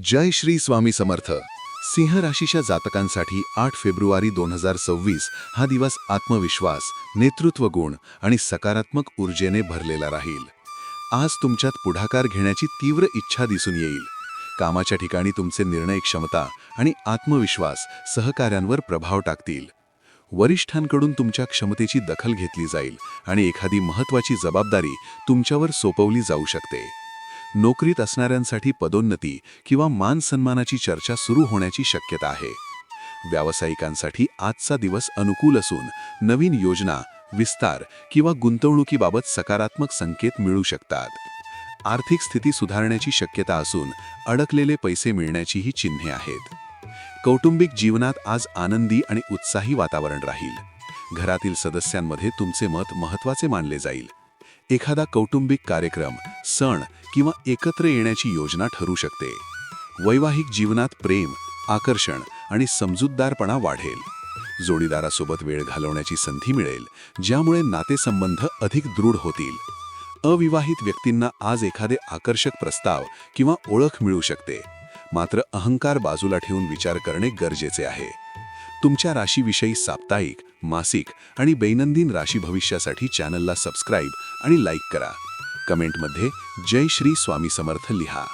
जय श्री स्वामी समर्थ. सिंह राशीच्या जातकांसाठी 8 फेब्रुवारी 2026 हा दिवस आत्मविश्वास, नेतृत्व गुण आणि सकारात्मक ऊर्जेने भरलेला राहील. आज तुमच्यात पुढाकार घेण्याची तीव्र इच्छा दिसून येईल. कामाच्या ठिकाणी तुमचे निर्णय क्षमता आणि आत्मविश्वास सहकाऱ्यांवर प्रभाव टाकतील. वरिष्ठांकडून तुमच्या क्षमतेची दखल घेतली जाईल आणि एखादी महत्त्वाची जबाबदारी तुमच्यावर सोपवली जाऊ शकते. नोकरीत असणाऱ्यांसाठी पदोन्नती किंवा मान सन्मानाची चर्चा सुरू होण्याची शक्यता आहे. व्यावसायिकांसाठी आजचा दिवस अनुकूल असून नवीन योजना, विस्तार किंवा गुंतवणुकीबाबत सकारात्मक संकेत मिळू शकतात. आर्थिक स्थिती सुधारण्याची शक्यता असून अडकलेले पैसे मिळण्याचीही चिन्हे आहेत. कौटुंबिक जीवनात आज आनंदी आणि उत्साही वातावरण राहील. घरातील सदस्यांमध्ये तुमचे मत महत्त्वाचे मानले जाईल. एखादा कौटुंबिक कार्यक्रम, सण किंवा एकत्र येण्याची योजना ठरू शकते. वैवाहिक जीवनात प्रेम, आकर्षण आणि समजूतदारपणा वाढेल. जोडीदारासोबत वेळ घालवण्याची संधी मिळेल, ज्यामुळे नातेसंबंध अधिक दृढ होतील. अविवाहित व्यक्तींना आज एखादे आकर्षक प्रस्ताव किंवा ओळख मिळू शकते. मात्र अहंकार बाजूला ठेवून विचार करणे गरजेचे आहे. तुमच्या राशीविषयी साप्ताहिक, मासिक आणि दैनंदिन राशी भविष्यासाठी चॅनलला सबस्क्राईब आणि लाईक करा. कमेंटमध्ये जय श्री स्वामी समर्थ लिहा.